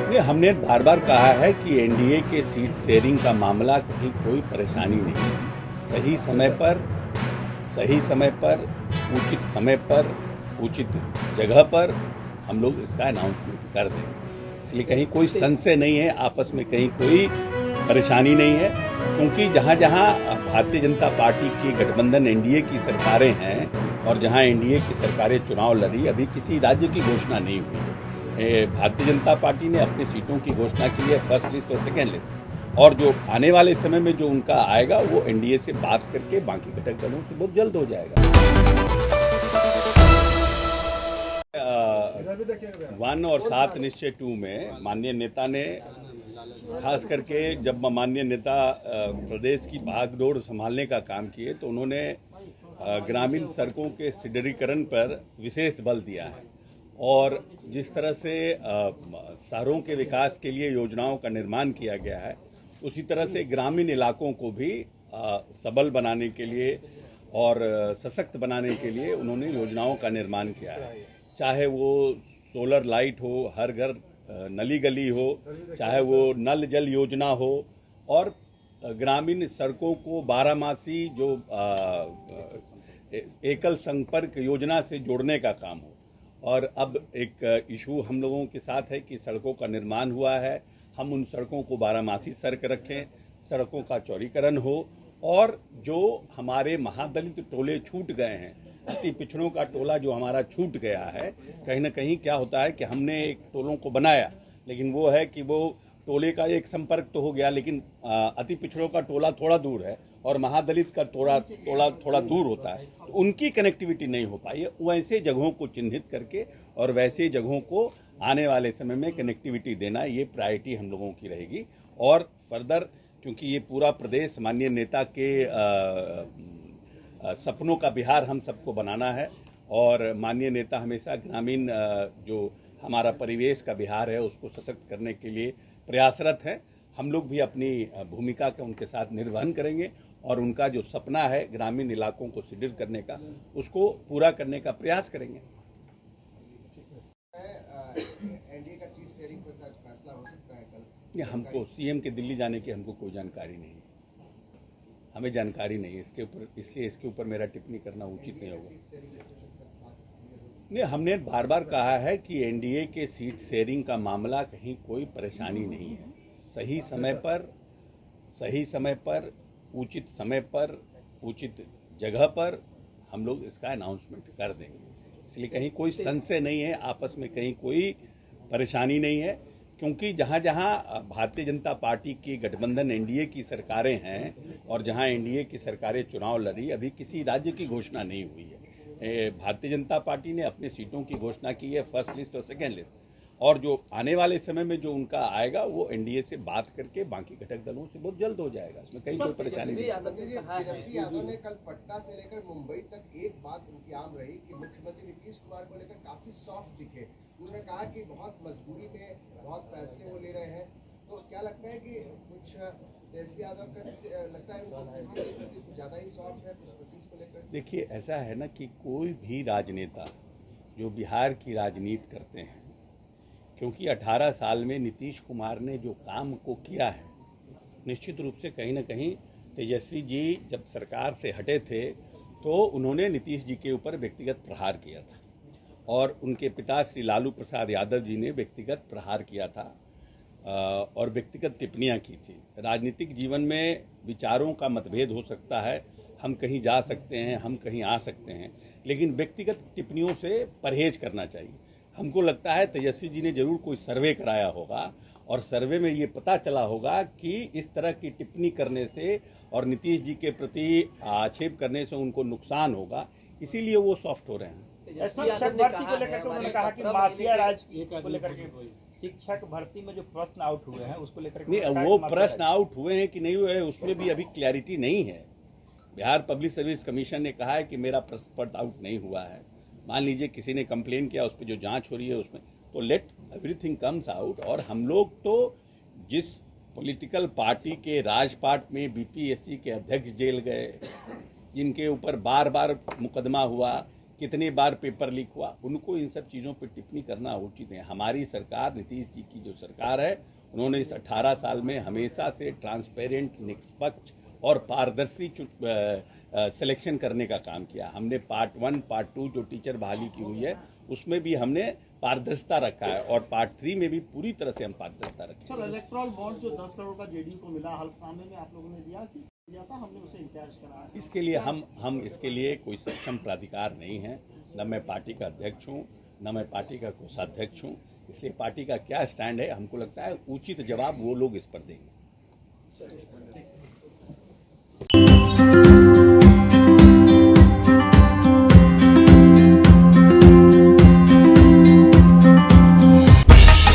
नहीं, हमने बार बार कहा है कि एनडीए के सीट शेयरिंग का मामला कहीं कोई परेशानी नहीं है। सही समय पर उचित समय पर उचित जगह पर हम लोग इसका अनाउंसमेंट कर देंगे। इसलिए कहीं कोई संशय नहीं है, आपस में कहीं कोई परेशानी नहीं है, क्योंकि जहाँ जहाँ भारतीय जनता पार्टी की गठबंधन एनडीए की सरकारें हैं और जहाँ एनडीए की सरकारें चुनाव लड़ी, अभी किसी राज्य की घोषणा नहीं हुई है। भारतीय जनता पार्टी ने अपनी सीटों की घोषणा की है, फर्स्ट लिस्ट और सेकेंड लिस्ट, और जो आने वाले समय में जो उनका आएगा वो एनडीए से बात करके बाकी घटक दलों से बहुत जल्द हो जाएगा। 1 और 7 निश्चय 2 में माननीय नेता ने खास करके जब माननीय नेता प्रदेश की भागदौड़ संभालने का काम किए तो उन्होंने ग्रामीण सड़कों के सुदृढ़ीकरण पर विशेष बल दिया है और जिस तरह से शहरों के विकास के लिए योजनाओं का निर्माण किया गया है, उसी तरह से ग्रामीण इलाकों को भी सबल बनाने के लिए और सशक्त बनाने के लिए उन्होंने योजनाओं का निर्माण किया है। चाहे वो सोलर लाइट हो, हर घर नली गली हो, चाहे वो नल जल योजना हो, और ग्रामीण सड़कों को बारहमासी जो एकल संपर्क योजना से जोड़ने का काम हो। और अब एक इशू हम लोगों के साथ है कि सड़कों का निर्माण हुआ है, हम उन सड़कों को बारहमासी सड़क रखें, सड़कों का चौड़ीकरण हो, और जो हमारे महादलित टोले छूट गए हैं, अति पिछड़ों का टोला जो हमारा छूट गया है, कहीं ना कहीं क्या होता है कि हमने एक टोलों को बनाया, लेकिन वो है कि वो टोले का एक संपर्क तो हो गया, लेकिन अति पिछड़ों का टोला थोड़ा दूर है और महादलित का टोला थोड़ा दूर होता है, तो उनकी कनेक्टिविटी नहीं हो पाई है। वैसे जगहों को चिन्हित करके और वैसे जगहों को आने वाले समय में कनेक्टिविटी देना, ये प्रायोरिटी हम लोगों की रहेगी। और फर्दर क्योंकि ये पूरा प्रदेश माननीय नेता के सपनों का बिहार हम सबको बनाना है, और माननीय नेता हमेशा ग्रामीण जो हमारा परिवेश का बिहार है उसको सशक्त करने के लिए प्रयासरत हैं। हम लोग भी अपनी भूमिका का उनके साथ निर्वहन करेंगे और उनका जो सपना है ग्रामीण इलाकों को सुदृढ़ करने का, उसको पूरा करने का प्रयास करेंगे। एनडीए का सीट शेयरिंग पर फैसला हो सकता है कल? हमको सीएम के दिल्ली जाने की हमको कोई जानकारी नहीं, हमें जानकारी नहीं है इसके ऊपर, इसलिए इसके ऊपर मेरा टिप्पणी करना उचित नहीं होगा। नहीं, हमने बार बार कहा है कि एनडीए के सीट शेयरिंग का मामला कहीं कोई परेशानी नहीं है। सही समय पर उचित जगह पर हम लोग इसका अनाउंसमेंट कर देंगे। इसलिए कहीं कोई संशय नहीं है, आपस में कहीं कोई परेशानी नहीं है, क्योंकि जहाँ जहाँ भारतीय जनता पार्टी की गठबंधन एनडीए की सरकारें हैं और जहाँ एनडीए की सरकारें चुनाव लड़ी, अभी किसी राज्य की घोषणा नहीं हुई है। भारतीय जनता पार्टी ने अपनी सीटों की घोषणा की है, फर्स्ट लिस्ट और सेकेंड लिस्ट, और जो आने वाले समय में जो उनका आएगा वो एनडीए से बात करके बाकी घटक दलों से बहुत जल्द हो जाएगा। इसमें कहीं कोई परेशानी नहीं। तेजस्वी यादव ने कल पटना से लेकर मुंबई तक एक बात उनकी आम रही कि मुख्यमंत्री नीतीश कुमार को लेकर काफी सॉफ्ट दिखे। उन्होंने कहा कि बहुत मजबूरी में बहुत फैसले वो ले रहे हैं, तो क्या लगता है कि कुछ तेजस्वी यादव का लगता है कुछ ज्यादा ही सॉफ्ट है कुछ चीज को लेकर? देखिए, ऐसा है ना कि कोई भी राजनेता जो बिहार की राजनीति करते हैं, क्योंकि 18 साल में नीतीश कुमार ने जो काम को किया है, निश्चित रूप से कहीं ना कहीं तेजस्वी जी जब सरकार से हटे थे तो उन्होंने नीतीश जी के ऊपर व्यक्तिगत प्रहार किया था, और उनके पिता श्री लालू प्रसाद यादव जी ने व्यक्तिगत प्रहार किया था और व्यक्तिगत टिप्पणियां की थी। राजनीतिक जीवन में विचारों का मतभेद हो सकता है, हम कहीं जा सकते हैं, हम कहीं आ सकते हैं, लेकिन व्यक्तिगत टिप्पणियों से परहेज करना चाहिए। हमको लगता है तेजस्वी जी ने जरूर कोई सर्वे कराया होगा और सर्वे में ये पता चला होगा कि इस तरह की टिप्पणी करने से और नीतीश जी के प्रति आक्षेप करने से उनको नुकसान होगा, इसीलिए वो सॉफ्ट हो रहे हैं। शिक्षक भर्ती को लेकर के उन्होंने कहा कि माफिया राज को लेकर के शिक्षक भर्ती में जो प्रश्न आउट हुए हैं उसको लेकर नहीं, वो प्रश्न आउट हुए हैं कि नहीं हुए हैं उसमें भी अभी क्लैरिटी नहीं है। बिहार पब्लिक सर्विस कमीशन ने कहा है कि मेरा प्रश्न आउट नहीं हुआ है। मान लीजिए किसी ने कंप्लेन किया, उस पर जो जांच हो रही है उसमें तो लेट एवरीथिंग कम्स आउट। और हम लोग तो जिस पॉलिटिकल पार्टी के राजपाट में बीपीएससी के अध्यक्ष जेल गए, जिनके ऊपर बार बार मुकदमा हुआ, कितने बार पेपर लीक हुआ, उनको इन सब चीज़ों पर टिप्पणी करना उचित है। हमारी सरकार, नीतीश जी की जो सरकार है, उन्होंने इस 18 साल में हमेशा से ट्रांसपेरेंट, निष्पक्ष और पारदर्शी सिलेक्शन करने का काम किया। हमने पार्ट 1, पार्ट 2 जो टीचर बहाली की हुई है उसमें भी हमने पारदर्शिता रखा है और पार्ट 3 में भी पूरी तरह से हम पारदर्शिता रखें। सर, इलेक्ट्रल बॉन्ड जो 10 करोड़ का जेडीयू को मिला, हल्फनामे में आप लोगों ने दिया था, हमने उसे इंतजार कराया। इसके लिए हम इसके लिए कोई सक्षम प्राधिकार नहीं है। न मैं पार्टी का अध्यक्ष हूँ, न मैं पार्टी का कोषाध्यक्ष हूँ। इसलिए पार्टी का क्या स्टैंड है, हमको लगता है उचित जवाब वो लोग इस पर देंगे।